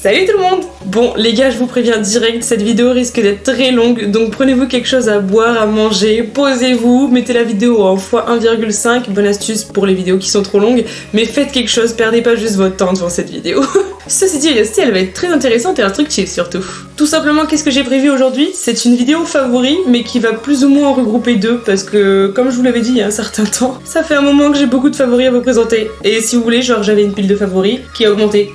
Salut tout le monde! Bon les gars, je vous préviens direct, cette vidéo risque d'être très longue, donc prenez-vous quelque chose à boire, à manger, posez-vous, mettez la vidéo en x1,5, bonne astuce pour les vidéos qui sont trop longues, mais faites quelque chose, perdez pas juste votre temps devant cette vidéo. Ceci dit, elle va être très intéressante et instructive surtout. Tout simplement, qu'est-ce que j'ai prévu aujourd'hui? C'est une vidéo favori, mais qui va plus ou moins en regrouper deux, parce que, comme je vous l'avais dit il y a un certain temps, ça fait un moment que j'ai beaucoup de favoris à vous présenter. Et si vous voulez, genre j'avais une pile de favoris qui a augmenté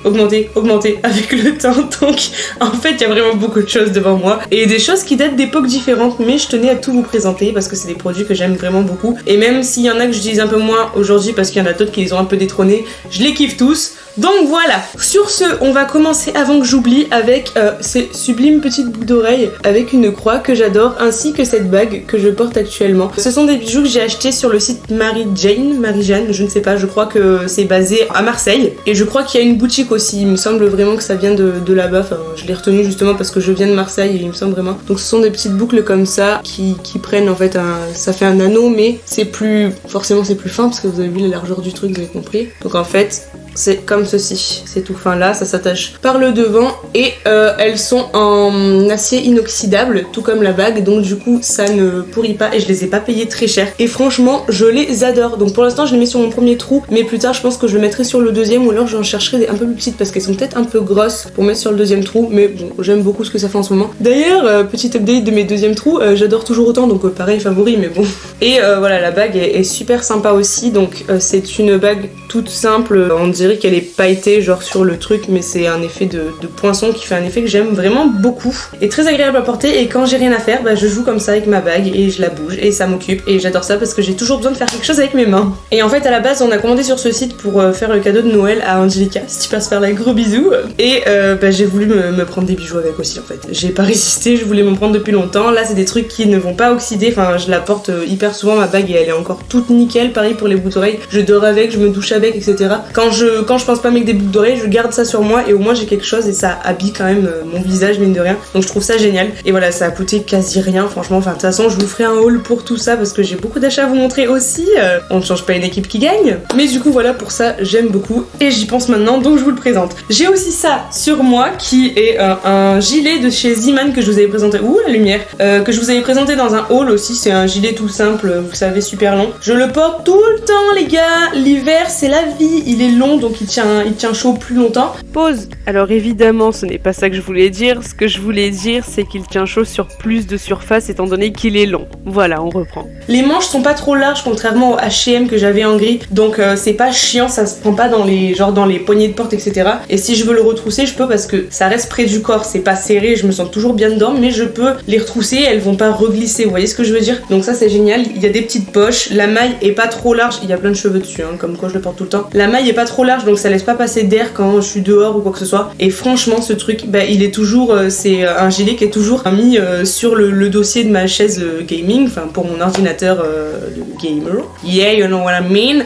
avec le temps, donc en fait il y a vraiment beaucoup de choses devant moi. Et des choses qui datent d'époques différentes, mais je tenais à tout vous présenter, parce que c'est des produits que j'aime vraiment beaucoup. Et même s'il y en a que j'utilise un peu moins aujourd'hui, parce qu'il y en a d'autres qui les ont un peu détrônés, je les kiffe tous. Donc voilà, sur ce, on va commencer avant que j'oublie avec ces sublimes petites boucles d'oreilles avec une croix que j'adore, ainsi que cette bague que je porte actuellement. Ce sont des bijoux que j'ai achetés sur le site Marie-Jeanne, je ne sais pas, je crois que c'est basé à Marseille. Et je crois qu'il y a une boutique aussi, il me semble vraiment que ça vient de là-bas, enfin je l'ai retenu justement parce que je viens de Marseille et il me semble vraiment. Donc ce sont des petites boucles comme ça qui prennent en fait ça fait un anneau, mais c'est plus, forcément c'est plus fin parce que vous avez vu la largeur du truc, vous avez compris. Donc en fait, c'est comme ceci, c'est tout fin là, ça s'attache par le devant et elles sont en acier inoxydable, tout comme la bague, donc du coup ça ne pourrit pas et je les ai pas payées très cher. Et franchement, je les adore. Donc pour l'instant je les mets sur mon premier trou, mais plus tard je pense que je le mettrai sur le deuxième ou alors j'en chercherai des un peu plus petites parce qu'elles sont peut-être un peu grosses pour mettre sur le deuxième trou, mais bon, j'aime beaucoup ce que ça fait en ce moment. D'ailleurs, petit update de mes deuxièmes trous, j'adore toujours autant, donc pareil, favori, mais bon. Et voilà, la bague est super sympa aussi, donc c'est une bague toute simple, on dirait qu'elle est pailletée genre sur le truc, mais c'est un effet de poinçon qui fait un effet que j'aime vraiment beaucoup et très agréable à porter. Et quand j'ai rien à faire, bah, je joue comme ça avec ma bague et je la bouge et ça m'occupe et j'adore ça parce que j'ai toujours besoin de faire quelque chose avec mes mains. Et en fait à la base on a commandé sur ce site pour faire le cadeau de Noël à Angelica, si tu passes par là, gros bisous. Et bah, j'ai voulu me prendre des bijoux avec aussi en fait. J'ai pas résisté, je voulais m'en prendre depuis longtemps. Là c'est des trucs qui ne vont pas oxyder, enfin je la porte hyper souvent ma bague et elle est encore toute nickel. Pareil pour les boucles d'oreilles, je dors avec, je me douche avec, etc. Quand je pense pas mettre des boucles d'oreilles, je garde ça sur moi et au moins j'ai quelque chose et ça habille quand même mon visage mine de rien. Donc je trouve ça génial. Et voilà, ça a coûté quasi rien franchement. Enfin de toute façon je vous ferai un haul pour tout ça parce que j'ai beaucoup d'achats à vous montrer aussi. On ne change pas une équipe qui gagne. Mais du coup voilà, pour ça j'aime beaucoup et j'y pense maintenant donc je vous le présente. J'ai aussi ça sur moi qui est un gilet de chez Zeeman que je vous avais présenté. Ouh la lumière, que je vous avais présenté dans un haul aussi. C'est un gilet tout simple, vous savez, super long. Je le porte tout le temps les gars. L'hiver c'est la vie, il est long donc il tient chaud plus longtemps. Pause. Alors évidemment ce n'est pas ça que je voulais dire. Ce que je voulais dire c'est qu'il tient chaud sur plus de surface étant donné qu'il est long. Voilà, on reprend. Les manches sont pas trop larges contrairement au H&M que j'avais en gris, donc c'est pas chiant, ça se prend pas dans les poignées de porte, etc. Et si je veux le retrousser je peux parce que ça reste près du corps, c'est pas serré, je me sens toujours bien dedans, mais je peux les retrousser, elles vont pas reglisser, vous voyez ce que je veux dire? Donc ça c'est génial. Il y a des petites poches, la maille est pas trop large, il y a plein de cheveux dessus hein, comme quoi je le porte tout le temps. La maille est pas trop large donc ça laisse pas passer d'air quand je suis dehors ou quoi que ce soit. Et franchement ce truc, bah, il est toujours, c'est un gilet qui est toujours mis sur le dossier de ma chaise gaming, enfin pour mon ordinateur de gamer. Yeah, you know what I mean.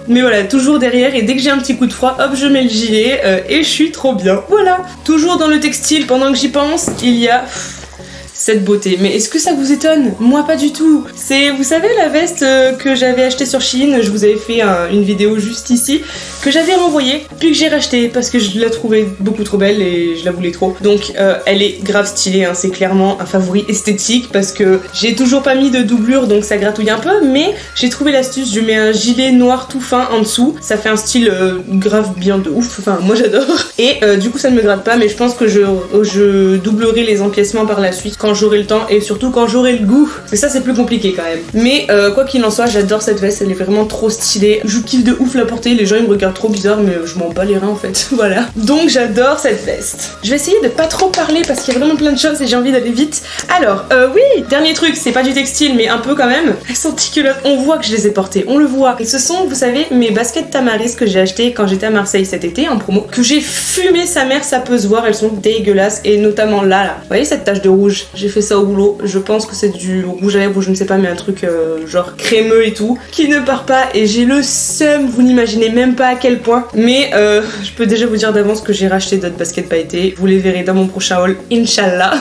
Mais voilà, toujours derrière et dès que j'ai un petit coup de froid, hop, je mets le gilet et je suis trop bien. Voilà, toujours dans le textile, pendant que j'y pense, il y a cette beauté. Mais est-ce que ça vous étonne? Moi pas du tout. C'est, vous savez, la veste que j'avais achetée sur Shein, je vous avais fait une vidéo juste ici, que j'avais renvoyée, puis que j'ai racheté parce que je la trouvais beaucoup trop belle et je la voulais trop. Donc elle est grave stylée, hein. C'est clairement un favori esthétique parce que j'ai toujours pas mis de doublure donc ça gratouille un peu, mais j'ai trouvé l'astuce, je mets un gilet noir tout fin en dessous, ça fait un style grave bien de ouf, enfin moi j'adore. Et du coup ça ne me gratte pas, mais je pense que je doublerai les empiècements par la suite quand j'aurai le temps et surtout quand j'aurai le goût, parce que ça c'est plus compliqué quand même. Mais quoi qu'il en soit, j'adore cette veste, elle est vraiment trop stylée, je kiffe de ouf la porter, les gens ils me regardent trop bizarre mais je m'en bats les reins en fait. Voilà, donc j'adore cette veste. Je vais essayer de pas trop parler parce qu'il y a vraiment plein de choses et j'ai envie d'aller vite. Alors oui, dernier truc, c'est pas du textile mais un peu quand même, elles sont culottes, on voit que je les ai portées, on le voit. Et ce sont, vous savez, mes baskets Tamaris que j'ai achetées quand j'étais à Marseille cet été en promo, que j'ai fumé sa mère, ça peut se voir, elles sont dégueulasses et notamment là, vous voyez cette tache de rouge, j'ai fait ça au boulot, je pense que c'est du rouge à lèvres ou je ne sais pas, mais un truc genre crémeux et tout, qui ne part pas et j'ai le seum, vous n'imaginez même pas à quel point. Mais je peux déjà vous dire d'avance que j'ai racheté d'autres baskets pailletées, vous les verrez dans mon prochain haul, Inch'Allah.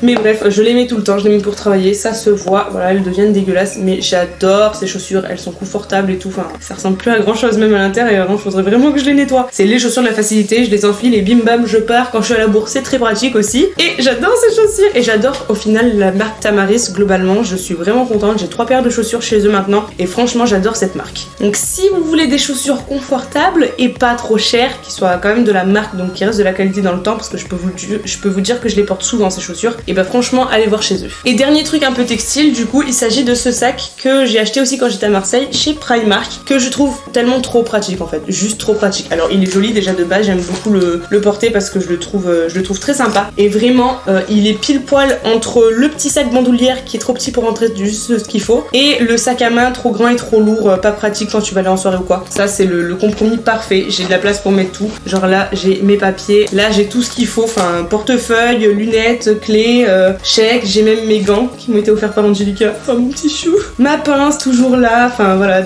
Mais bref, je les mets tout le temps, je les mets pour travailler, ça se voit, voilà, elles deviennent dégueulasses, mais j'adore ces chaussures, elles sont confortables et tout, enfin, ça ressemble plus à grand chose même à l'intérieur, hein. Faudrait vraiment que je les nettoie. C'est les chaussures de la facilité, je les enfile et bim bam, je pars. Quand je suis à la bourse, c'est très pratique aussi. Et j'adore ces chaussures, et j'adore au final la marque Tamaris, globalement, je suis vraiment contente, j'ai 3 paires de chaussures chez eux maintenant, et franchement, j'adore cette marque. Donc si vous voulez des chaussures confortables et pas trop chères, qui soient quand même de la marque, donc qui restent de la qualité dans le temps, parce que je peux vous dire que je les porte souvent ces chaussures, et bah franchement allez voir chez eux. Et dernier truc un peu textile, du coup il s'agit de ce sac que j'ai acheté aussi quand j'étais à Marseille chez Primark, que je trouve tellement trop pratique en fait, juste trop pratique. Alors il est joli déjà de base, j'aime beaucoup le porter parce que je le trouve très sympa, et vraiment il est pile poil entre le petit sac bandoulière qui est trop petit pour rentrer juste ce qu'il faut, et le sac à main trop grand et trop lourd, pas pratique quand tu vas aller en soirée ou quoi. Ça c'est le compromis parfait, j'ai de la place pour mettre tout, genre là j'ai mes papiers, là j'ai tout ce qu'il faut, enfin portefeuille, lunettes, clés, chèques, j'ai même mes gants qui m'ont été offerts par Angelica, enfin mon petit chou, ma pince toujours là, enfin voilà,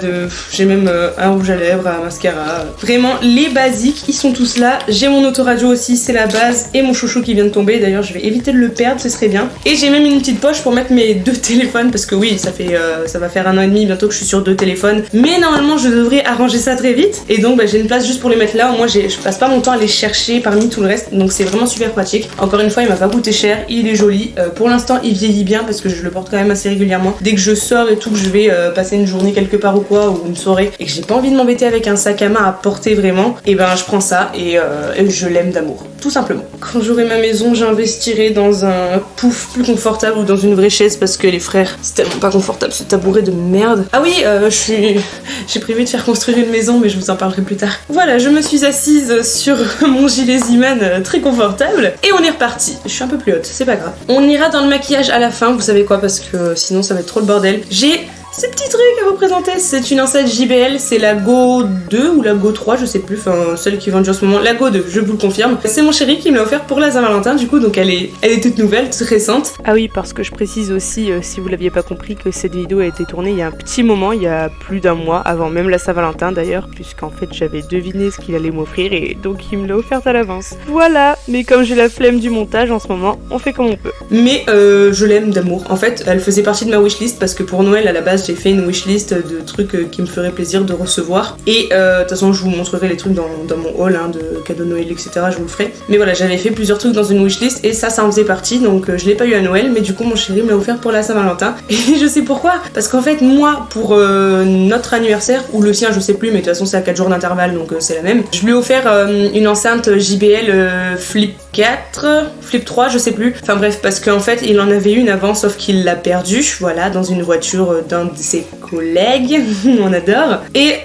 j'ai même un rouge à lèvres, un mascara, vraiment les basiques ils sont tous là. J'ai mon autoradio aussi, c'est la base, et mon chouchou qui vient de tomber, d'ailleurs je vais éviter de le perdre, ce serait bien. Et j'ai même une petite poche pour mettre mes 2 téléphones, parce que oui, ça va faire 1 an et demi bientôt que je suis sur 2 téléphones, mais normalement je devrais arranger ça très vite, et donc j'ai une place juste pour les mettre là. Au moins je passe pas mon temps à les chercher parmi tout le reste, donc c'est vraiment super pratique. Encore une fois, il m'a pas coûté cher, il est joli, pour l'instant il vieillit bien parce que je le porte quand même assez régulièrement. Dès que je sors et tout, que je vais passer une journée quelque part ou quoi, ou une soirée, et que j'ai pas envie de m'embêter avec un sac à main à porter vraiment, et ben je prends ça et je l'aime d'amour, tout simplement. Quand j'aurai ma maison, j'investirai dans un pouf plus confortable ou dans une vraie chaise, parce que les frères, c'est tellement pas confortable ce tabouret de merde. Ah oui, j'ai prévu de faire construire une maison, mais je vous en parlerai plus tard. Voilà, je me suis assise sur mon gilet Ziman très confortable, et on est reparti. Je suis un peu plus haute, c'est pas grave. On ira dans le maquillage à la fin, vous savez quoi, parce que sinon ça va être trop le bordel. J'ai ces petits trucs à vous présenter, c'est une enceinte JBL, c'est la Go 2 ou la Go 3, je sais plus, enfin celle qui est vendue en ce moment, la Go 2, je vous le confirme. C'est mon chéri qui me l'a offert pour la Saint-Valentin du coup, donc elle est toute nouvelle, toute récente. Ah oui, parce que je précise aussi, si vous l'aviez pas compris, que cette vidéo a été tournée il y a un petit moment, il y a plus d'1 mois, avant même la Saint-Valentin d'ailleurs, puisqu'en fait j'avais deviné ce qu'il allait m'offrir et donc il me l'a offerte à l'avance. Voilà, mais comme j'ai la flemme du montage en ce moment, on fait comme on peut. Mais je l'aime d'amour. En fait, elle faisait partie de ma wishlist parce que pour Noël à la base j'ai fait une wishlist de trucs qui me feraient plaisir de recevoir. Et de toute façon je vous montrerai les trucs dans mon haul hein, de cadeaux de Noël, etc. Je vous le ferai. Mais voilà, j'avais fait plusieurs trucs dans une wishlist et ça en faisait partie. Donc je l'ai pas eu à Noël, mais du coup mon chéri me l'a offert pour la Saint-Valentin. Et je sais pourquoi. Parce qu'en fait moi pour notre anniversaire, ou le sien je sais plus, mais de toute façon c'est à 4 jours d'intervalle donc c'est la même. Je lui ai offert une enceinte JBL Flip 4, Flip 3, je sais plus. Enfin bref, parce qu'en fait il en avait une avant sauf qu'il l'a perdue, voilà, dans une voiture d'un de ses collègues, on adore. Et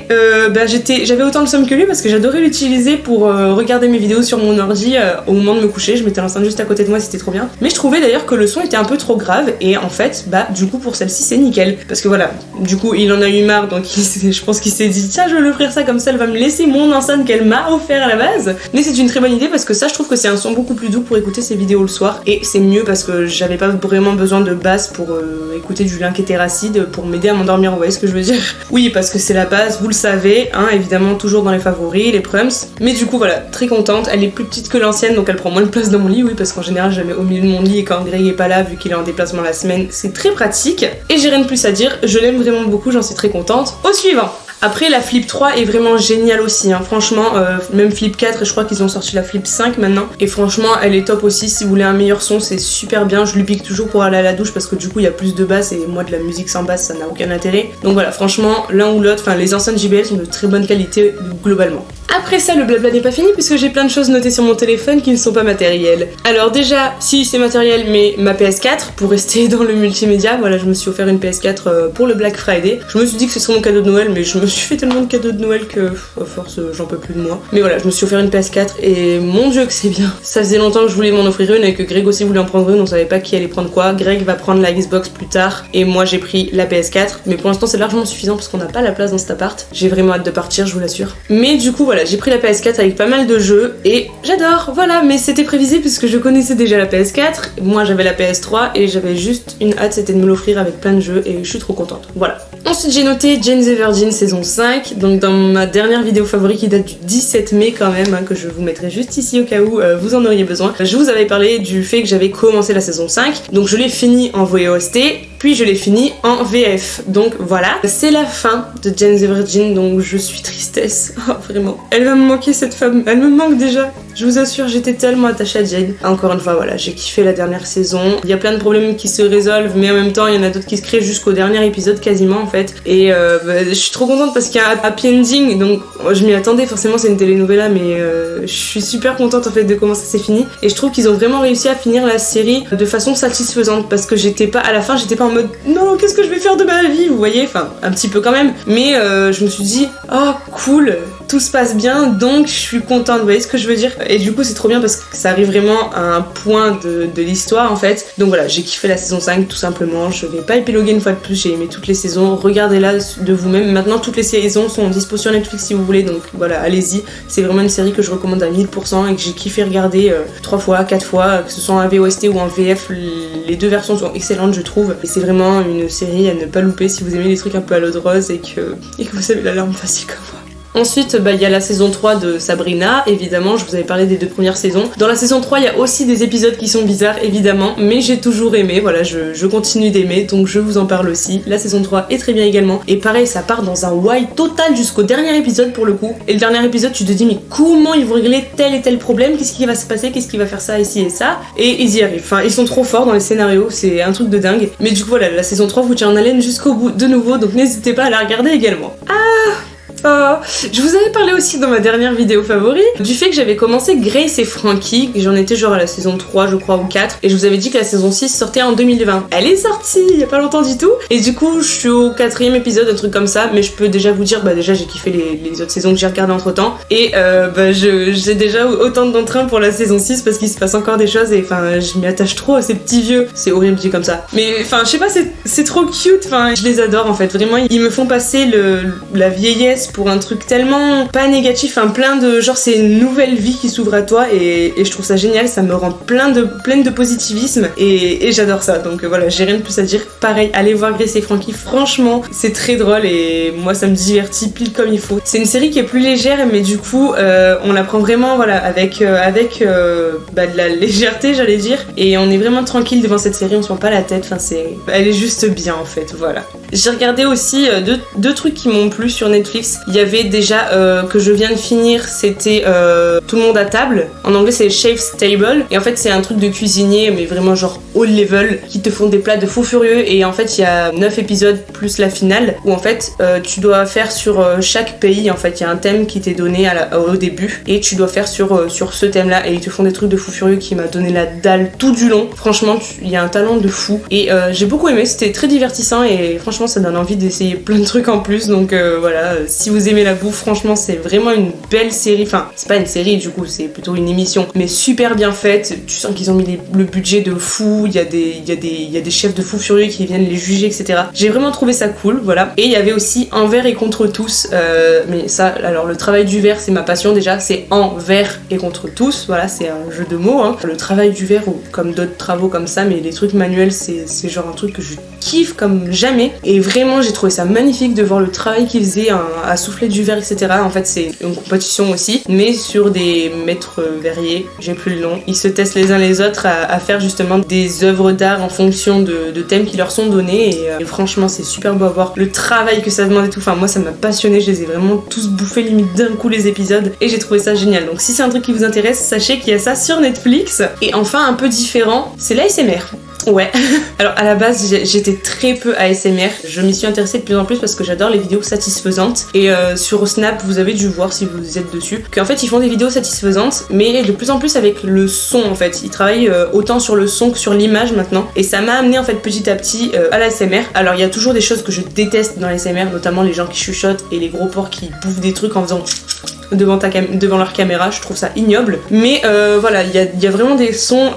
j'avais autant de somme que lui parce que j'adorais l'utiliser pour regarder mes vidéos sur mon ordi au moment de me coucher. Je mettais l'enceinte juste à côté de moi, c'était trop bien. Mais je trouvais d'ailleurs que le son était un peu trop grave et en fait, du coup pour celle-ci c'est nickel. Parce que voilà, du coup il en a eu marre donc je pense qu'il s'est dit tiens je vais lui offrir ça comme ça elle va me laisser mon enceinte qu'elle m'a offert à la base. Mais c'est une très bonne idée parce que ça je trouve que c'est un son beaucoup plus doux pour écouter ces vidéos le soir et c'est mieux parce que j'avais pas vraiment besoin de basse pour écouter du Julien Kéteracide pour m'aider à m'endormir, vous voyez ce que je veux dire? Oui, parce que c'est la base, vous le savez, hein, évidemment toujours dans les favoris, les prums. Mais du coup voilà, très contente, elle est plus petite que l'ancienne donc elle prend moins de place dans mon lit, oui parce qu'en général je la mets au milieu de mon lit et quand Greg est pas là vu qu'il est en déplacement la semaine, c'est très pratique. Et j'ai rien de plus à dire, je l'aime vraiment beaucoup, j'en suis très contente. Au suivant. Après la Flip 3 est vraiment géniale aussi, hein. Franchement, même Flip 4 et je crois qu'ils ont sorti la Flip 5 maintenant. Et franchement elle est top aussi, si vous voulez un meilleur son c'est super bien. Je lui pique toujours pour aller à la douche parce que du coup il y a plus de basse et moi de la musique sans basse ça n'a aucun intérêt. Donc voilà, franchement l'un ou l'autre, enfin les enceintes JBL sont de très bonne qualité globalement. Après ça, le blabla n'est pas fini puisque j'ai plein de choses notées sur mon téléphone qui ne sont pas matérielles. Alors déjà, si c'est matériel, mais ma PS4, pour rester dans le multimédia, voilà, je me suis offert une PS4 pour le Black Friday. Je me suis dit que ce serait mon cadeau de Noël, mais je me suis fait tellement de cadeaux de Noël que, à force, j'en peux plus de moi. Mais voilà, je me suis offert une PS4 et mon dieu que c'est bien. Ça faisait longtemps que je voulais m'en offrir une et que Greg aussi voulait en prendre une, on savait pas qui allait prendre quoi. Greg va prendre la Xbox plus tard et moi j'ai pris la PS4, mais pour l'instant c'est largement suffisant parce qu'on n'a pas la place dans cet appart. J'ai vraiment hâte de partir, je vous l'assure. Mais du coup voilà, voilà, j'ai pris la PS4 avec pas mal de jeux et j'adore, voilà, mais c'était prévisible puisque je connaissais déjà la PS4, moi j'avais la PS3 et j'avais juste une hâte, c'était de me l'offrir avec plein de jeux et je suis trop contente, voilà. Ensuite j'ai noté Jane the Virgin saison 5, donc dans ma dernière vidéo favorite qui date du 17 mai quand même, hein, que je vous mettrai juste ici au cas où vous en auriez besoin. Je vous avais parlé du fait que j'avais commencé la saison 5, donc je l'ai fini en VOST, puis je l'ai fini en VF, donc voilà. C'est la fin de Jane the Virgin, donc je suis tristesse, oh, vraiment. Elle va me manquer cette femme, elle me manque déjà. Je vous assure, j'étais tellement attachée à Jane. Encore une fois, voilà, j'ai kiffé la dernière saison. Il y a plein de problèmes qui se résolvent, mais en même temps, il y en a d'autres qui se créent jusqu'au dernier épisode quasiment en fait. Et je suis trop contente parce qu'il y a un happy ending, donc je m'y attendais, forcément c'est une telenovela, mais je suis super contente en fait de comment ça s'est fini. Et je trouve qu'ils ont vraiment réussi à finir la série de façon satisfaisante parce que à la fin, j'étais pas en mode non, qu'est-ce que je vais faire de ma vie, vous voyez, enfin un petit peu quand même. Mais je me suis dit oh cool, tout se passe bien, donc je suis contente, vous voyez ce que je veux dire. Et du coup c'est trop bien parce que ça arrive vraiment à un point de l'histoire en fait. Donc voilà, j'ai kiffé la saison 5 tout simplement, je vais pas épiloguer une fois de plus, j'ai aimé toutes les saisons, regardez-la de vous-même. Maintenant toutes les saisons sont dispo sur Netflix si vous voulez, donc voilà, allez-y. C'est vraiment une série que je recommande à 1000% et que j'ai kiffé regarder 3 fois, 4 fois, que ce soit en VOST ou en VF, les deux versions sont excellentes je trouve. Et c'est vraiment une série à ne pas louper si vous aimez les trucs un peu à l'eau de rose et que vous avez la larme facile comme moi. Ensuite, il y a la saison 3 de Sabrina, évidemment, je vous avais parlé des 2 premières saisons. Dans la saison 3, il y a aussi des épisodes qui sont bizarres, évidemment, mais j'ai toujours aimé, voilà, je continue d'aimer, donc je vous en parle aussi. La saison 3 est très bien également, et pareil, ça part dans un why total jusqu'au dernier épisode pour le coup. Et le dernier épisode, tu te dis, mais comment ils vont régler tel et tel problème, qu'est-ce qui va se passer, qu'est-ce qui va faire ça, ici et ça, et ils y arrivent. Enfin, ils sont trop forts dans les scénarios, c'est un truc de dingue. Mais du coup, voilà, la saison 3 vous tient en haleine jusqu'au bout de nouveau, donc n'hésitez pas à la regarder également. Je vous avais parlé aussi dans ma dernière vidéo favorite du fait que j'avais commencé Grace et Frankie, j'en étais genre à la saison 3 je crois ou 4, et je vous avais dit que la saison 6 sortait en 2020. Elle est sortie il y a pas longtemps du tout, et du coup je suis au 4e épisode, un truc comme ça, mais je peux déjà vous dire, déjà j'ai kiffé les autres saisons que j'ai regardées entre temps, et j'ai déjà autant d'entrain pour la saison 6 parce qu'il se passe encore des choses, et enfin je m'y attache trop à ces petits vieux, c'est horrible dit comme ça, mais enfin je sais pas, c'est trop cute, enfin je les adore en fait, vraiment ils me font passer la vieillesse pour un truc tellement pas négatif, hein, plein de genre c'est une nouvelle vie qui s'ouvre à toi, et je trouve ça génial, ça me rend pleine de positivisme, et j'adore ça, donc voilà, j'ai rien de plus à dire. Pareil, allez voir Grace et Frankie, franchement c'est très drôle et moi ça me divertit pile comme il faut. C'est une série qui est plus légère, mais du coup on la prend vraiment voilà avec de la légèreté j'allais dire, et on est vraiment tranquille devant cette série, on se prend pas la tête, enfin elle est juste bien en fait, voilà. J'ai regardé aussi deux trucs qui m'ont plu sur Netflix. Il y avait déjà que je viens de finir, c'était Tout le monde à table. En anglais c'est Chef's Table, et en fait c'est un truc de cuisinier mais vraiment genre haut level qui te font des plats de fou furieux, et en fait il y a 9 épisodes plus la finale où en fait tu dois faire sur chaque pays, en fait il y a un thème qui t'est donné au début et tu dois faire sur ce thème là, et ils te font des trucs de fou furieux qui m'a donné la dalle tout du long. Franchement il y a un talent de fou, et j'ai beaucoup aimé, c'était très divertissant et franchement ça donne envie d'essayer plein de trucs en plus, donc voilà, si vous aimez la bouffe, franchement c'est vraiment une belle série, enfin c'est pas une série du coup, c'est plutôt une émission, mais super bien faite, tu sens qu'ils ont mis le budget de fou, il y a des chefs de fou furieux qui viennent les juger, etc. J'ai vraiment trouvé ça cool, voilà. Et il y avait aussi Envers et contre tous, mais ça, alors le travail du verre c'est ma passion déjà, c'est envers et contre tous, voilà, c'est un jeu de mots, hein. Le travail du verre, ou comme d'autres travaux comme ça, mais les trucs manuels c'est genre un truc que je kiffe comme jamais, et vraiment j'ai trouvé ça magnifique de voir le travail qu'ils faisaient à souffler du verre, etc. En fait c'est une compétition aussi, mais sur des maîtres verriers, j'ai plus le nom, ils se testent les uns les autres à faire justement des œuvres d'art en fonction de thèmes qui leur sont donnés, et franchement c'est super beau à voir le travail que ça demande et tout, enfin moi ça m'a passionné, je les ai vraiment tous bouffés limite d'un coup les épisodes, et j'ai trouvé ça génial. Donc si c'est un truc qui vous intéresse, sachez qu'il y a ça sur Netflix. Et enfin un peu différent, c'est l'ASMR. Ouais, alors à la base j'étais très peu ASMR, je m'y suis intéressée de plus en plus parce que j'adore les vidéos satisfaisantes, et sur Snap vous avez dû voir si vous êtes dessus qu'en fait ils font des vidéos satisfaisantes mais de plus en plus avec le son, en fait ils travaillent autant sur le son que sur l'image maintenant, et ça m'a amené en fait petit à petit à l'ASMR. Alors il y a toujours des choses que je déteste dans l'ASMR, notamment les gens qui chuchotent et les gros porcs qui bouffent des trucs en faisant devant leur caméra, je trouve ça ignoble. Mais voilà, il y a vraiment des sons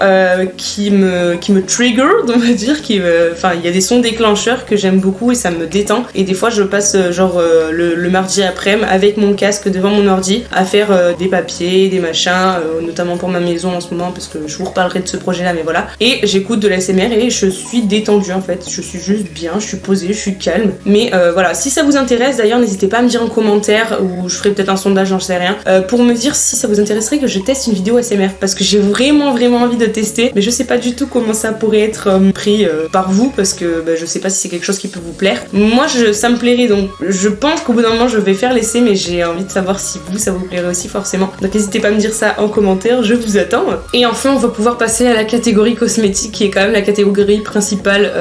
qui me trigger, on va dire, il y a des sons déclencheurs que j'aime beaucoup et ça me détend. Et des fois je passe le mardi après-midi avec mon casque devant mon ordi à faire des papiers, des machins, notamment pour ma maison en ce moment parce que je vous reparlerai de ce projet là, mais voilà. Et j'écoute de l'ASMR et je suis détendue en fait, je suis juste bien, je suis posée, je suis calme. Mais voilà, si ça vous intéresse d'ailleurs, n'hésitez pas à me dire en commentaire ou je ferai peut-être un sondage, j'en sais rien, pour me dire si ça vous intéresserait que je teste une vidéo ASMR parce que j'ai vraiment envie de tester, mais je sais pas du tout comment ça pourrait être pris par vous parce que je sais pas si c'est quelque chose qui peut vous plaire. Moi ça me plairait, donc je pense qu'au bout d'un moment je vais faire l'essai, mais j'ai envie de savoir si ça vous plairait aussi forcément. Donc n'hésitez pas à me dire ça en commentaire, je vous attends. Et enfin on va pouvoir passer à la catégorie cosmétique qui est quand même la catégorie principale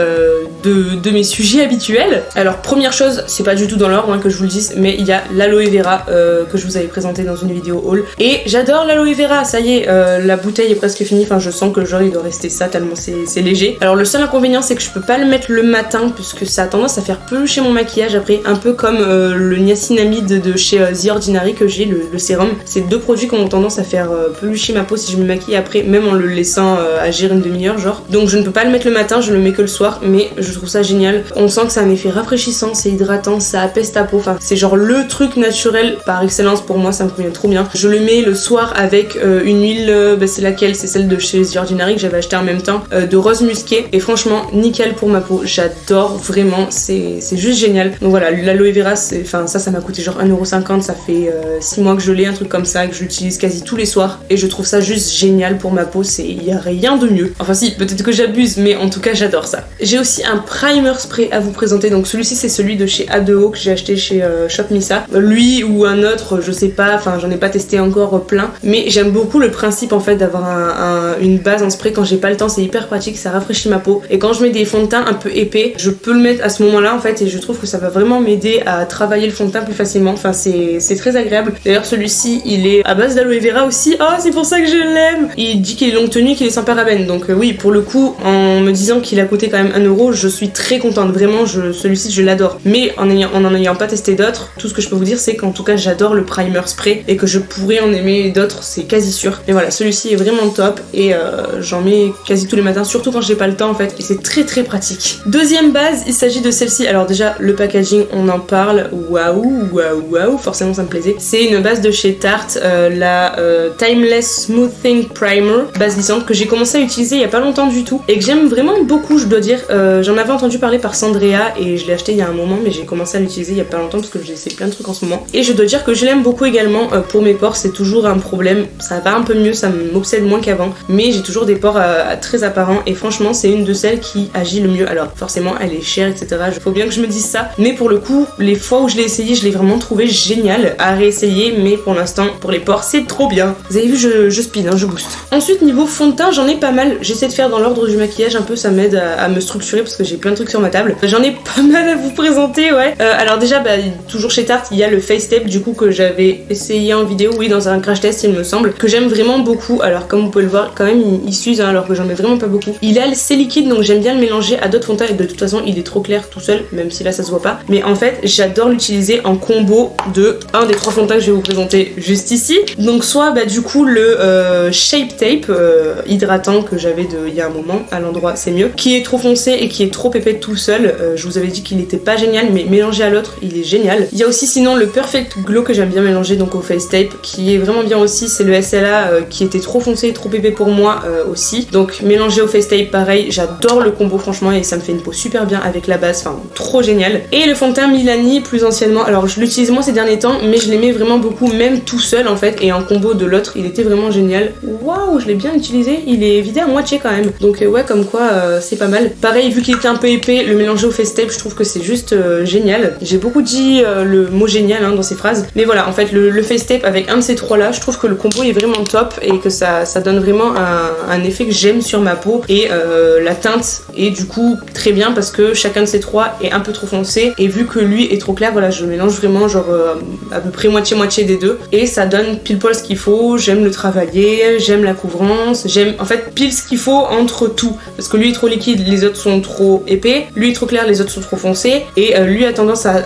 de mes sujets habituels. Alors première chose, c'est pas du tout dans l'ordre que je vous le dise, mais il y a l'aloe vera que je vous avais présenté dans une vidéo haul et j'adore l'aloe vera, ça y est, la bouteille est presque finie, enfin je sens que le genre il doit rester ça tellement c'est léger. Alors le seul inconvénient c'est que je peux pas le mettre le matin puisque ça a tendance à faire pelucher mon maquillage après, un peu comme le niacinamide de chez The Ordinary que j'ai, le sérum. C'est deux produits qui ont tendance à faire pelucher ma peau si je me maquille après, même en le laissant agir une demi-heure genre. Donc je ne peux pas le mettre le matin, je le mets que le soir, mais je trouve ça génial. On sent que ça a un effet rafraîchissant, c'est hydratant, ça apaise ta peau, enfin c'est genre le truc naturel par excellence pour moi, ça me convient trop bien. Je le mets le soir avec une huile, c'est laquelle? C'est celle de chez The Ordinary que j'avais acheté en même temps, de rose musqué, et franchement nickel pour ma peau, j'adore vraiment, c'est juste génial. Donc voilà, l'aloe vera, ça m'a coûté genre 1,50€, ça fait 6 mois que je l'ai, un truc comme ça, que je l'utilise quasi tous les soirs, et je trouve ça juste génial pour ma peau, il y a rien de mieux. Enfin si, peut-être que j'abuse, mais en tout cas j'adore ça. J'ai aussi un primer spray à vous présenter, donc celui-ci c'est celui de chez A2O que j'ai acheté chez Shop Missa. Lui ou un autre, je sais pas, enfin j'en ai pas testé encore plein, mais j'aime beaucoup le principe en fait d'avoir une base en spray quand j'ai pas le temps, c'est hyper pratique, ça rafraîchit ma peau, et quand je mets des fonds de teint un peu épais, je peux le mettre à ce moment-là en fait, et je trouve que ça va vraiment m'aider à travailler le fond de teint plus facilement, enfin c'est très agréable. D'ailleurs celui-ci il est à base d'aloe vera aussi, oh c'est pour ça que je l'aime. Il dit qu'il est longue tenue, qu'il est sans parabènes, donc oui, pour le coup, en me disant qu'il a coûté quand même 1€, je suis très contente, vraiment, celui-ci je l'adore. Mais en n'en ayant pas testé d'autres, tout ce que je peux vous dire c'est qu'en tout cas j'adore le primer spray et que je pourrais en aimer d'autres, c'est quasi sûr. Mais voilà, celui-ci est vraiment top et j'en mets quasi tous les matins, surtout quand j'ai pas le temps en fait, et c'est très pratique. Deuxième base, il s'agit de celle-ci. Alors déjà, le packaging, on en parle, waouh, forcément ça me plaisait. C'est une base de chez Tarte, la Timeless Smoothing Primer, base lissante, que j'ai commencé à utiliser il y a pas longtemps du tout et que j'aime vraiment beaucoup, je dois dire. J'en avais entendu parler par Sandrea et je l'ai acheté il y a un moment, mais j'ai commencé à l'utiliser il y a pas longtemps parce que j'ai essayé plein de trucs en ce moment, et je dois dire que je l'aime beaucoup également. Pour mes pores c'est toujours un problème, ça va un peu mieux, ça m'obsède moins qu'avant, mais j'ai toujours des pores très apparents et franchement c'est une de celles qui agit le mieux. Alors forcément elle est chère etc, faut bien que je me dise ça, mais pour le coup les fois où je l'ai essayé je l'ai vraiment trouvé génial à réessayer, mais pour l'instant pour les pores c'est trop bien. Vous avez vu, je speed, je booste. Ensuite niveau fond de teint j'en ai pas mal, j'essaie de faire dans l'ordre du maquillage un peu, ça m'aide à me structurer parce que j'ai plein de trucs sur ma table. J'en ai pas mal à vous présenter, ouais. Alors déjà toujours chez Tarte il y a le Face Tape du coup que j'avais essayé en vidéo, oui, dans un crash test il me semble, que j'aime vraiment beaucoup. Alors comme vous pouvez le voir quand même il s'use alors que j'en mets vraiment pas beaucoup. Il a c'est liquide donc j'aime bien le mélanger à d'autres fonds de teint et de toute façon il est trop clair tout seul, même si là ça se voit pas, mais en fait j'adore l'utiliser en combo de un des 3 fonds de teint que je vais vous présenter juste ici. Donc soit du coup le Shape Tape hydratant que j'avais il y a un moment, à l'endroit c'est mieux, qui est trop foncé et qui est trop épais tout seul. Je vous avais dit qu'il était pas génial, mais mélangé à l'autre il est génial. Il y a aussi sinon le Perfect Glow que j'aime bien mélanger donc au Face Tape, qui est vraiment bien aussi, c'est le SLA qui était trop foncé et trop épais pour moi aussi, donc mélangé au Face Tape pareil, j'adore le combo franchement et ça me fait une peau super bien avec la base, enfin trop génial. Et le fond de teint Milani plus anciennement, alors je l'utilise moins ces derniers temps mais je l'aimais vraiment beaucoup même tout seul en fait, et en combo de l'autre il était vraiment génial. Waouh, je l'ai bien utilisé, il est vidé à moitié quand même, donc ouais comme quoi c'est pas mal. Pareil, vu qu'il était un peu épais, le mélanger au Face Tape je trouve que c'est juste génial. J'ai beaucoup dit le mot génial dans ces phrases, mais voilà, en fait le Face Tape avec un de ces trois là, je trouve que le combo est vraiment top et que ça donne vraiment un effet que j'aime sur ma peau, et la teinte est du coup très bien parce que chacun de ces trois est un peu trop foncé, et vu que lui est trop clair, voilà, je mélange vraiment genre à peu près moitié des deux et ça donne pile poil ce qu'il faut. J'aime le travailler, j'aime la couvrance, j'aime en fait pile ce qu'il faut entre tout, parce que lui est trop liquide, les autres sont trop épais, lui est trop clair, les autres sont trop foncés, et lui a tendance à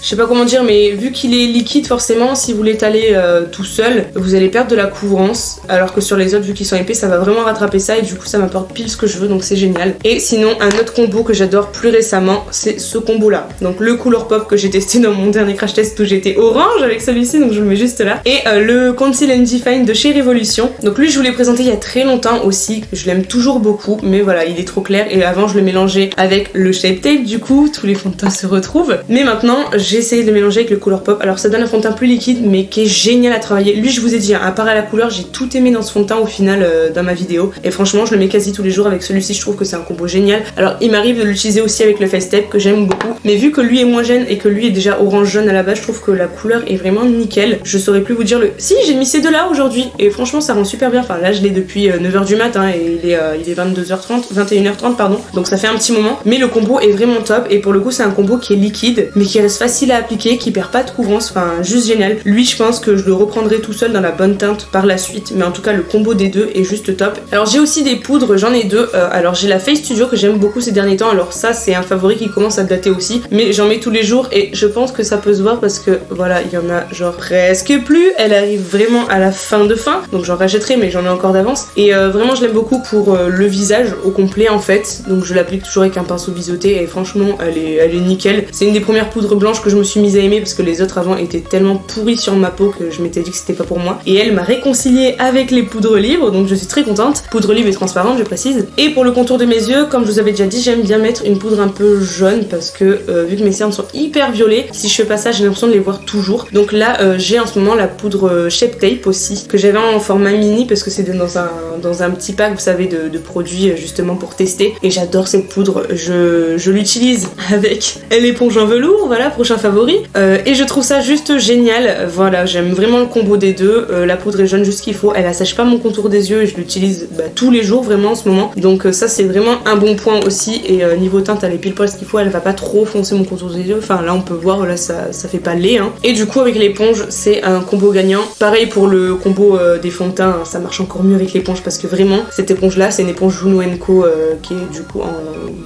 je sais pas comment dire, mais vu qu'il est liquide forcément forcément si vous l'étalez tout seul, vous allez perdre de la couvrance, alors que sur les autres, vu qu'ils sont épais, ça va vraiment rattraper ça et du coup ça m'apporte pile ce que je veux, donc c'est génial. Et sinon, un autre combo que j'adore plus récemment, c'est ce combo là. Donc le Colour Pop que j'ai testé dans mon dernier crash test où j'étais orange avec celui-ci, donc je le mets juste là. Et le Conceal and Define de chez Revolution. Donc lui je vous l'ai présenté il y a très longtemps aussi, je l'aime toujours beaucoup, mais voilà, il est trop clair et avant je le mélangeais avec le Shape Tape, du coup tous les fonds de teint se retrouvent. Mais maintenant j'ai essayé de le mélanger avec le Colour Pop, alors ça donne un fond de teint plus liquide mais qui est génial à travailler. Lui je vous ai dit, hein, à part à la couleur, j'ai tout aimé dans ce fond de teint au final dans ma vidéo. Et franchement je le mets quasi tous les jours avec celui-ci, je trouve que c'est un combo génial. Alors il m'arrive de l'utiliser aussi avec le Face Tape que j'aime beaucoup, mais vu que lui est moins jeune et que lui est déjà orange jaune à la base, je trouve que la couleur est vraiment nickel. Je saurais plus vous dire le... Si, j'ai mis ces deux là aujourd'hui et franchement ça rend super bien. Enfin là je l'ai depuis 9h du matin et il est 22h30, 21h30 pardon, donc ça fait un petit moment, mais le combo est vraiment top et pour le coup c'est un combo qui est liquide mais qui reste facile à appliquer, qui perd pas de couvrance, enfin juste génial. Lui je pense que je le reprendrai tout seul dans la bonne teinte par la suite, mais en tout cas le combo des deux est juste top. Alors j'ai aussi des poudres, j'en ai deux. Alors j'ai la Face Studio que j'aime beaucoup ces derniers temps, alors ça c'est un favori qui commence à dater aussi, mais j'en mets tous les jours et je pense que ça peut se voir parce que voilà, il y en a genre presque plus, elle arrive vraiment à la fin de fin, donc j'en rachèterai mais j'en ai encore d'avance et vraiment je l'aime beaucoup pour le visage au complet en fait, donc je l'applique toujours avec un pinceau biseauté et franchement elle est nickel. C'est une des premières poudres blanches que je me suis mise à aimer parce que les autres avant étaient tellement pourries sur ma peau que je m'étais dit que c'était pas pour moi, et elle m'a réconciliée avec les poudres libres, donc je suis très contente. Poudre libre et transparente je précise. Et pour le contour de mes yeux, comme je vous avais déjà dit, j'aime bien mettre une poudre un peu jaune parce que vu que mes cernes sont hyper violets, si je fais pas ça j'ai l'impression de les voir toujours. Donc là j'ai en ce moment la poudre Shape Tape aussi, que j'avais en format mini parce que c'est dans un petit pack vous savez de produits justement pour tester, et j'adore cette poudre. Je l'utilise avec l'éponge en velours, voilà, prochain favori, et je trouve ça juste génial. Voilà, j'aime vraiment le combo des deux. La poudre est jaune juste ce qu'il faut, elle assèche pas mon contour des yeux et je l'utilise tous les jours vraiment en ce moment, donc ça c'est vraiment un bon point aussi. Et niveau teinte elle est pile poil ce qu'il faut, elle va pas trop foncer mon contour des yeux, enfin là on peut voir, là ça fait pas laid hein. Et du coup avec l'éponge c'est un combo gagnant. Pareil pour le combo des fonds de teint, hein, ça marche encore mieux avec l'éponge parce que vraiment cette éponge là c'est une éponge Juno & Co qui est du coup en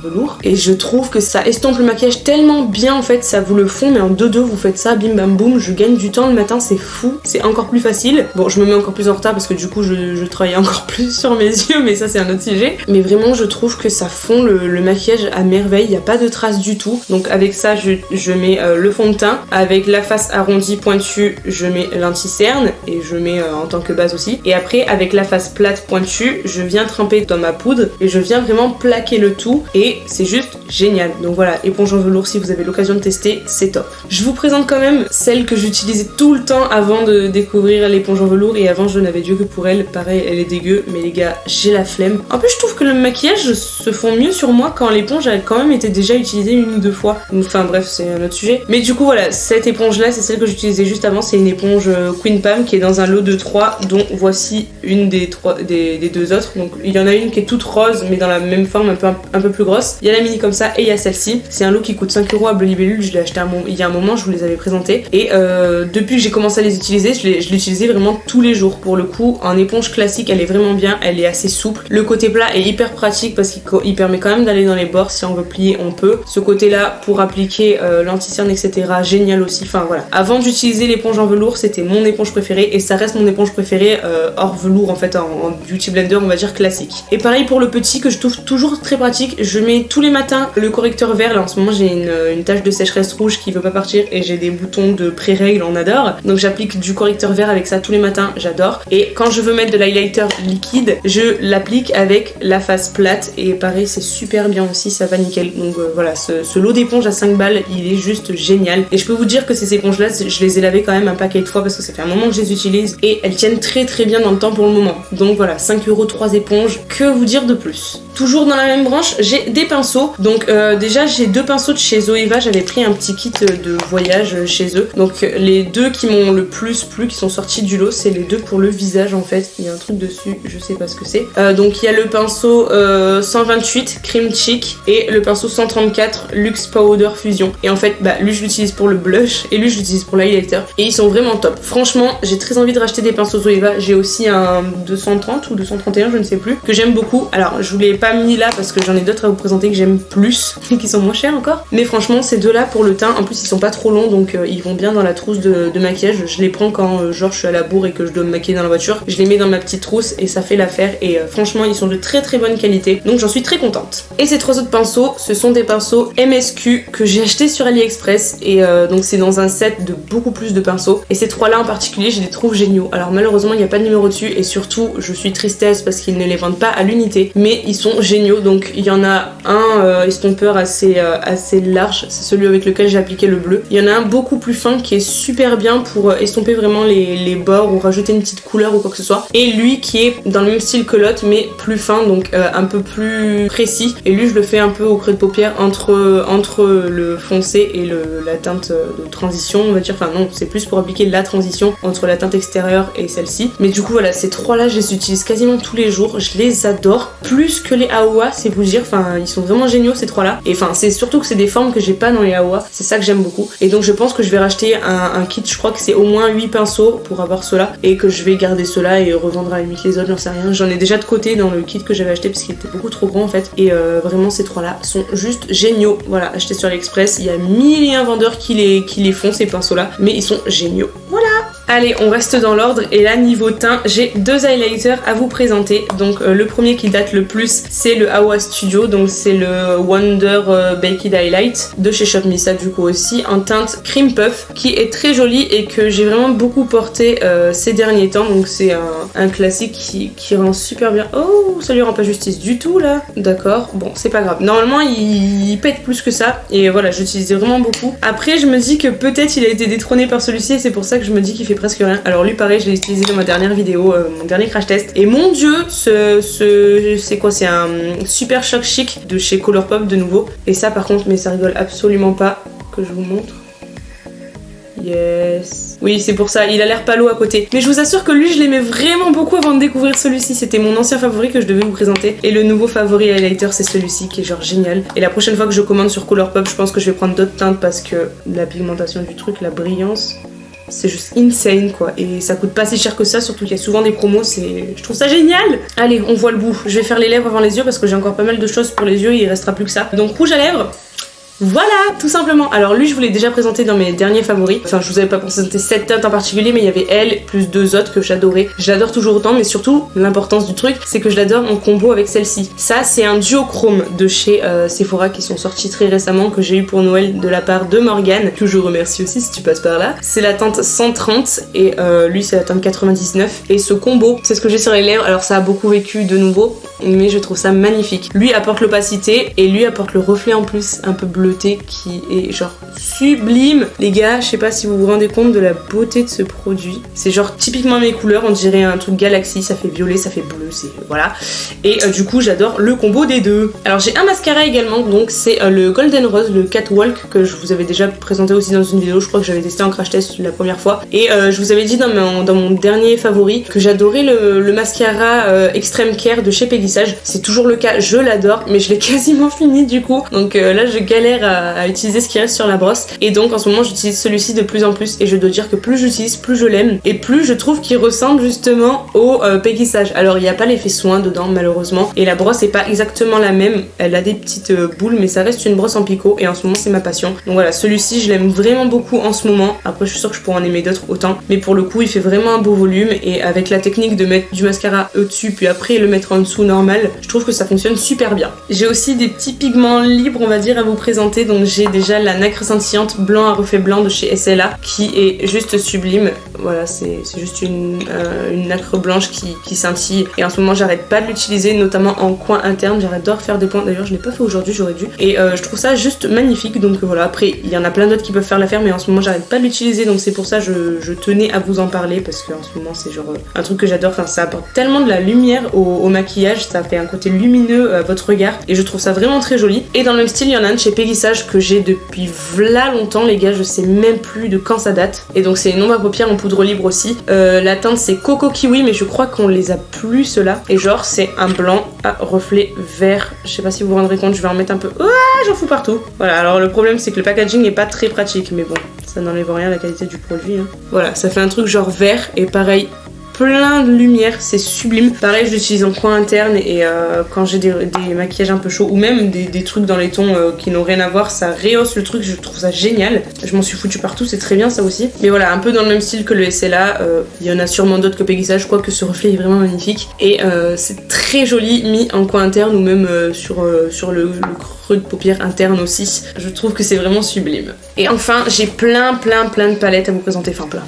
velours, et je trouve que ça estompe le maquillage tellement bien en fait, ça vous le fond mais en 2-2 vous faites ça, bim bam boum, je gagne du temps le matin, c'est fou, c'est encore plus facile. Bon je me mets encore plus en retard parce que du coup je travaille encore plus sur mes yeux, mais ça c'est un autre sujet, mais vraiment je trouve que ça fond le maquillage à merveille, il n'y a pas de traces du tout. Donc avec ça je mets le fond de teint, avec la face arrondie pointue je mets l'anti-cerne et je mets en tant que base aussi, et après avec la face plate pointue je viens tremper dans ma poudre et je viens vraiment plaquer le tout et c'est juste génial. Donc voilà, éponge en velours, si vous avez l'occasion de tester, c'est top. Je vous présente quand même celle que j'utilisais tout le temps avant de découvrir l'éponge en velours, et avant je n'avais Dieu que pour elle, pareil elle est dégueu mais les gars j'ai la flemme. En plus je trouve que le maquillage se fond mieux sur moi quand l'éponge a quand même été déjà utilisée 1 ou 2 fois, enfin bref c'est un autre sujet. Mais du coup voilà, cette éponge là c'est celle que j'utilisais juste avant, c'est une éponge Queen Pam qui est dans un lot de 3, dont voici une des 2 autres. Donc il y en a une qui est toute rose mais dans la même forme, un peu plus grosse. Il y a la mini comme ça et il y a celle-ci. C'est un lot qui coûte 5€ à Bleu Libellule, je l'ai acheté il y a un moment, je vous les avais présentés, et depuis que j'ai commencé à les utiliser, je l'utilisais vraiment tous les jours. Pour le coup en éponge classique elle est vraiment bien, elle est assez souple. Le côté plat est hyper pratique parce qu'il permet quand même d'aller dans les bords, si on veut plier on peut. Ce côté là pour appliquer l'anti-cerne etc, génial aussi. Enfin voilà, avant d'utiliser l'éponge en velours c'était mon éponge préférée et ça reste mon éponge préférée hors velours en fait, en beauty blender on va dire classique. Et pareil pour le petit que je trouve toujours très pratique, je mets tous les matins le correcteur vert. Là en ce moment j'ai une tache de sécheresse rouge qui veut pas partir et j'ai des boutons de pré-règle, on adore, donc j'applique du correcteur vert avec ça tous les matins, j'adore. Et quand je veux mettre de l'highlighter liquide je l'applique avec la face plate et pareil c'est super bien aussi, ça va nickel. Donc voilà, ce lot d'éponges à 5 balles il est juste génial, et je peux vous dire que ces éponges là je les ai lavées quand même un paquet de fois parce que ça fait un moment que je les utilise et elles tiennent très très bien dans le temps pour le moment. Donc voilà, 5€, 3 éponges, que vous dire de plus. Toujours dans la même branche, j'ai des pinceaux. Donc déjà j'ai 2 pinceaux de chez Zoeva, j'avais pris un petit kit de voyage chez eux. Donc les 2 qui m'ont le plus plu, qui sont sortis du lot, c'est les 2 pour le visage en fait. Il y a un truc dessus, je sais pas ce que c'est. Donc il y a le pinceau 128 Cream Cheek et le pinceau 134 Luxe Powder Fusion. Et en fait lui je l'utilise pour le blush et lui je l'utilise pour l'highlighter. Et ils sont vraiment top. Franchement j'ai très envie de racheter des pinceaux Zoeva. J'ai aussi un 230 ou 231 je ne sais plus, que j'aime beaucoup. Alors je vous l'ai pas mis là parce que j'en ai d'autres à vous présenter que j'aime plus qui sont moins chers encore, mais franchement ces 2 là pour le teint, en plus ils sont pas trop longs donc ils vont bien dans la trousse trousse de maquillage. Je les prends quand genre je suis à la bourre et que je dois me maquiller dans la voiture. Je les mets dans ma petite trousse et ça fait l'affaire. Et franchement, ils sont de très très bonne qualité. Donc j'en suis très contente. Et ces 3 autres pinceaux, ce sont des pinceaux MSQ que j'ai achetés sur AliExpress. Et donc c'est dans un set de beaucoup plus de pinceaux. Et ces 3-là en particulier, je les trouve géniaux. Alors malheureusement, il n'y a pas de numéro dessus. Et surtout, je suis tristesse parce qu'ils ne les vendent pas à l'unité. Mais ils sont géniaux. Donc il y en a un estompeur assez large. C'est celui avec lequel j'ai appliqué le bleu. Il y en a un beaucoup plus fin qui est super bien pour estomper vraiment les bords ou rajouter une petite couleur ou quoi que ce soit. Et lui qui est dans le même style que l'autre mais plus fin, donc un peu plus précis. Et lui je le fais un peu au creux de paupière entre le foncé et la teinte de transition, on va dire. Enfin non, c'est plus pour appliquer la transition entre la teinte extérieure et celle-ci. Mais du coup voilà, ces 3-là je les utilise quasiment tous les jours. Je les adore. Plus que les AOA, c'est vous dire. Enfin ils sont vraiment géniaux ces 3-là. Et enfin c'est surtout que c'est des formes que j'ai pas dans les AOA. C'est ça que j'aime beaucoup. Et donc je pense que je vais racheter un kit, je crois que c'est au moins 8 pinceaux pour avoir ceux-là. Et que je vais garder ceux-là et revendre à la limite les autres, j'en sais rien. J'en ai déjà de côté dans le kit que j'avais acheté parce qu'il était beaucoup trop grand en fait. Et vraiment ces 3-là sont juste géniaux. Voilà, achetés sur AliExpress. Il y a 1001 vendeurs qui les font ces pinceaux-là. Mais ils sont géniaux. Voilà! Allez, on reste dans l'ordre et là niveau teint, j'ai 2 highlighters à vous présenter. Donc le premier qui date le plus, c'est le AOA Studio, donc c'est le Wonder Baked Highlight de chez Shop Missa du coup aussi, en teinte Cream Puff, qui est très joli et que j'ai vraiment beaucoup porté ces derniers temps. Donc c'est un classique qui rend super bien. Oh, ça lui rend pas justice du tout là. D'accord, bon c'est pas grave. Normalement il pète plus que ça et voilà, j'utilisais vraiment beaucoup. Après je me dis que peut-être il a été détrôné par celui-ci et c'est pour ça que je me dis qu'il fait presque rien. Alors lui pareil, je l'ai utilisé dans ma dernière vidéo, mon dernier crash test. Et mon dieu, c'est quoi? C'est un Super Shock Chic de chez Colourpop de nouveau. Et ça par contre, mais ça rigole absolument pas que je vous montre. Yes. Oui, c'est pour ça, il a l'air palo à côté. Mais je vous assure que lui, je l'aimais vraiment beaucoup avant de découvrir celui-ci. C'était mon ancien favori que je devais vous présenter. Et le nouveau favori highlighter, c'est celui-ci qui est genre génial. Et la prochaine fois que je commande sur Colourpop, je pense que je vais prendre d'autres teintes parce que la pigmentation du truc, la brillance, c'est juste insane quoi. Et ça coûte pas si cher que ça, surtout qu'il y a souvent des promos, je trouve ça génial. Allez, on voit le bout. Je vais faire les lèvres avant les yeux parce que j'ai encore pas mal de choses pour les yeux et il restera plus que ça. Donc rouge à lèvres. Voilà, tout simplement. Alors lui, je vous l'ai déjà présenté dans mes derniers favoris. Enfin, je vous avais pas présenté cette teinte en particulier, mais il y avait elle, plus 2 autres que j'adorais. Je l'adore toujours autant, mais surtout, l'importance du truc, c'est que je l'adore en combo avec celle-ci. Ça, c'est un duochrome de chez Sephora qui sont sortis très récemment, que j'ai eu pour Noël de la part de Morgane, que je remercie aussi si tu passes par là. C'est la teinte 130 et lui, c'est la teinte 99. Et ce combo, c'est ce que j'ai sur les lèvres. Alors ça a beaucoup vécu de nouveau, mais je trouve ça magnifique. Lui apporte l'opacité et lui apporte le reflet en plus, un peu bleu qui est genre sublime. Les gars, je sais pas si vous vous rendez compte de la beauté de ce produit. C'est genre typiquement mes couleurs, on dirait un truc Galaxy, ça fait violet, ça fait bleu, c'est voilà. Et du coup, j'adore le combo des deux. Alors j'ai un mascara également, donc c'est le Golden Rose, le Catwalk, que je vous avais déjà présenté aussi dans une vidéo, je crois que j'avais testé en crash test la première fois. Et je vous avais dit dans mon dernier favori que j'adorais le mascara Extreme Care de chez Pégissage. C'est toujours le cas, je l'adore, mais je l'ai quasiment fini du coup. Donc là, je galère à utiliser ce qui reste sur la brosse. Et donc en ce moment, j'utilise celui-ci de plus en plus. Et je dois dire que plus j'utilise, plus je l'aime. Et plus je trouve qu'il ressemble justement au Pégissage. Alors il n'y a pas l'effet soin dedans malheureusement. Et la brosse est pas exactement la même. Elle a des petites boules, mais ça reste une brosse en picot. Et en ce moment, c'est ma passion. Donc voilà, celui-ci, je l'aime vraiment beaucoup en ce moment. Après, je suis sûre que je pourrais en aimer d'autres autant. Mais pour le coup, il fait vraiment un beau volume. Et avec la technique de mettre du mascara au-dessus, puis après le mettre en dessous normal, je trouve que ça fonctionne super bien. J'ai aussi des petits pigments libres, on va dire, à vous présenter. Donc j'ai déjà la nacre scintillante blanc à reflet blanc de chez SLA qui est juste sublime. Voilà, c'est juste une nacre blanche qui scintille. Et en ce moment, j'arrête pas de l'utiliser, notamment en coin interne. J'adore faire des points. D'ailleurs, je l'ai pas fait aujourd'hui, j'aurais dû. Et je trouve ça juste magnifique. Donc voilà, après, il y en a plein d'autres qui peuvent faire l'affaire, mais en ce moment, j'arrête pas de l'utiliser. Donc c'est pour ça que je tenais à vous en parler parce qu'en ce moment, c'est genre un truc que j'adore. Enfin, ça apporte tellement de la lumière au maquillage. Ça fait un côté lumineux à votre regard. Et je trouve ça vraiment très joli. Et dans le même style, il y en a un de chez Pégissage que j'ai depuis v'là longtemps, les gars. Je sais même plus de quand ça date. Et donc, c'est une ombre à paupières en poudre libre aussi. La teinte, c'est Coco Kiwi, mais je crois qu'on les a plus ceux-là. Et genre, c'est un blanc à reflet vert. Je sais pas si vous vous rendrez compte, je vais en mettre un peu. Ah, j'en fous partout. Voilà, alors le problème, c'est que le packaging est pas très pratique, mais bon, ça n'enlève rien à la qualité du produit. Hein. Voilà, ça fait un truc genre vert et pareil. plein de lumière, c'est sublime. Pareil, je l'utilise en coin interne et quand j'ai des maquillages un peu chauds ou même des trucs dans les tons qui n'ont rien à voir, ça rehausse le truc, je trouve ça génial. Je m'en suis foutu partout, c'est très bien ça aussi. Mais voilà, un peu dans le même style que le SLA, il y en a sûrement d'autres que Peggy-Sage, je crois que ce reflet est vraiment magnifique. Et c'est très joli mis en coin interne ou même sur le creux de paupière interne aussi. Je trouve que c'est vraiment sublime. Et enfin, j'ai plein de palettes à vous présenter, enfin plein.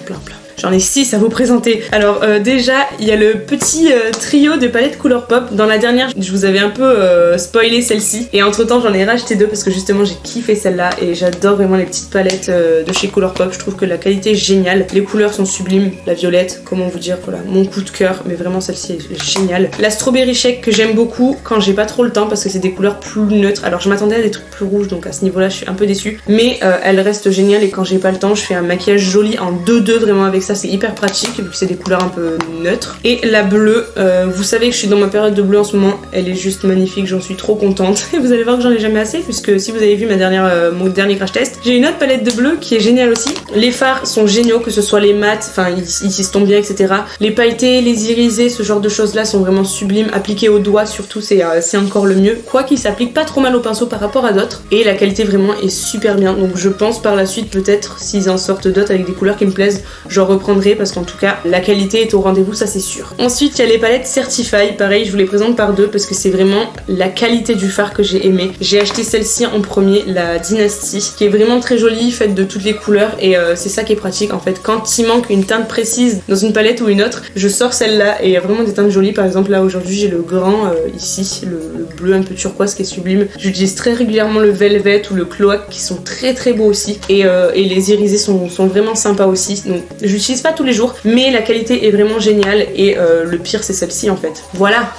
J'en ai 6 à vous présenter. Alors déjà, il y a le petit trio de palettes Colourpop. Dans la dernière, je vous avais un peu spoilé celle-ci. Et entre temps, j'en ai racheté 2 parce que justement, j'ai kiffé celle-là. Et j'adore vraiment les petites palettes de chez Colourpop. Je trouve que la qualité est géniale. Les couleurs sont sublimes. La violette, comment vous dire, voilà, mon coup de cœur. Mais vraiment, celle-ci est géniale. La Strawberry Shake que j'aime beaucoup quand j'ai pas trop le temps parce que c'est des couleurs plus neutres. Alors je m'attendais à des trucs plus rouges, donc à ce niveau-là, je suis un peu déçue. Mais elle reste géniale et quand j'ai pas le temps, je fais un maquillage joli en 2-2 vraiment avec ça. C'est hyper pratique vu que c'est des couleurs un peu neutres. Et la bleue, vous savez que je suis dans ma période de bleu en ce moment, elle est juste magnifique, j'en suis trop contente. Et vous allez voir que j'en ai jamais assez puisque si vous avez vu mon dernier crash test, j'ai une autre palette de bleu qui est géniale aussi. Les fards sont géniaux, que ce soit les mats, enfin ils s'estompent bien, etc. Les pailletés, les irisés, ce genre de choses là sont vraiment sublimes. Appliqués au doigt surtout, c'est encore le mieux. Quoi qu'il s'applique pas trop mal au pinceau par rapport à d'autres. Et la qualité vraiment est super bien. Donc je pense par la suite peut-être s'ils en sortent d'autres avec des couleurs qui me plaisent, j'en reprendrai parce qu'en tout cas la qualité est au rendez-vous, ça c'est sûr. Ensuite il y a les palettes Certify, pareil je vous les présente par 2 parce que c'est vraiment la qualité du fard que j'ai aimé. J'ai acheté celle-ci en premier, la Dynasty, qui est vraiment très jolie, faite de toutes les couleurs et c'est ça qui est pratique en fait. Quand il manque une teinte précise dans une palette ou une autre, je sors celle-là et il y a vraiment des teintes jolies. Par exemple là aujourd'hui j'ai le grand ici, le bleu un peu turquoise qui est sublime. J'utilise très régulièrement le Velvet ou le Cloaque qui sont très beaux aussi et les irisés sont vraiment sympas aussi. Donc j'utilise pas tous les jours mais la qualité est vraiment géniale et le pire c'est celle-ci en fait. Voilà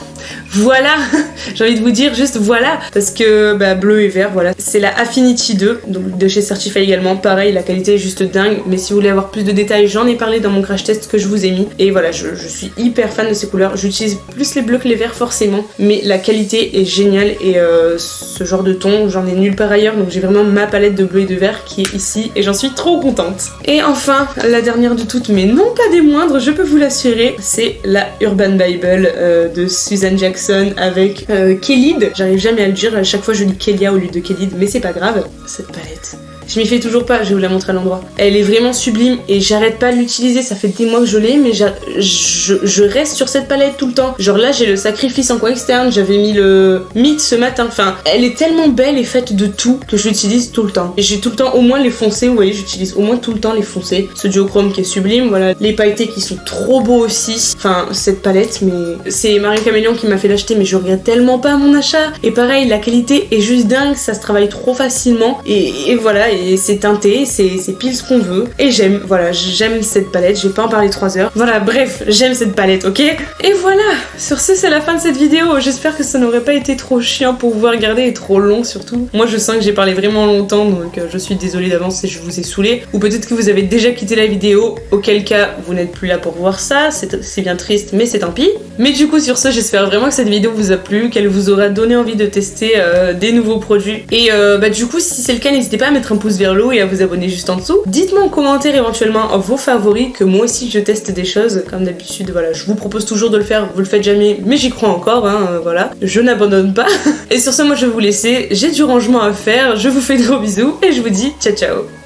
j'ai envie de vous dire juste voilà parce que bleu et vert, voilà, c'est la Affinity 2 donc de chez Certify également. Pareil, la qualité est juste dingue, mais si vous voulez avoir plus de détails, j'en ai parlé dans mon crash test que je vous ai mis et voilà, je suis hyper fan de ces couleurs. J'utilise plus les bleus que les verts forcément, mais la qualité est géniale et ce genre de ton j'en ai nulle part ailleurs, donc j'ai vraiment ma palette de bleu et de vert qui est ici et j'en suis trop contente. Et enfin la dernière de toutes mais non pas des moindres, je peux vous l'assurer, c'est la Urban Bible de Susan Jackson avec Khalid. J'arrive jamais à le dire, à chaque fois je lis Kélia au lieu de Khalid, mais c'est pas grave. Cette palette, je m'y fais toujours pas, je vais vous la montrer à l'endroit. Elle est vraiment sublime et j'arrête pas de l'utiliser, ça fait des mois que je l'ai, mais je reste sur cette palette tout le temps. Genre là j'ai le Sacrifice en coin externe, j'avais mis le Mythe ce matin, enfin elle est tellement belle et faite de tout que je l'utilise tout le temps. Et j'ai tout le temps au moins les foncés, vous voyez, j'utilise au moins tout le temps les foncés. Ce duochrome qui est sublime, voilà, les pailletés qui sont trop beaux aussi. Enfin cette palette, mais c'est Marie Caméléon qui m'a fait l'acheter, mais je regrette tellement pas mon achat. Et pareil, la qualité est juste dingue, ça se travaille trop facilement et voilà. Et c'est teinté, c'est pile ce qu'on veut. Et j'aime cette palette, je vais pas en parler 3 heures. Voilà, bref, j'aime cette palette, ok? Et voilà, sur ce c'est la fin de cette vidéo. J'espère que ça n'aurait pas été trop chiant pour vous regarder et trop long surtout. Moi je sens que j'ai parlé vraiment longtemps, donc je suis désolée d'avance si je vous ai saoulé. Ou peut-être que vous avez déjà quitté la vidéo, auquel cas vous n'êtes plus là pour voir ça. C'est bien triste, mais c'est tant pis. Mais du coup sur ce, j'espère vraiment que cette vidéo vous a plu, qu'elle vous aura donné envie de tester des nouveaux produits. Et du coup si c'est le cas, n'hésitez pas à mettre un pouce vers le haut et à vous abonner juste en dessous. Dites-moi en commentaire éventuellement vos favoris, que moi aussi je teste des choses. Comme d'habitude, voilà, je vous propose toujours de le faire, vous le faites jamais, mais j'y crois encore, hein, voilà. Je n'abandonne pas. Et sur ce, moi je vais vous laisser, j'ai du rangement à faire, je vous fais de gros bisous et je vous dis ciao ciao.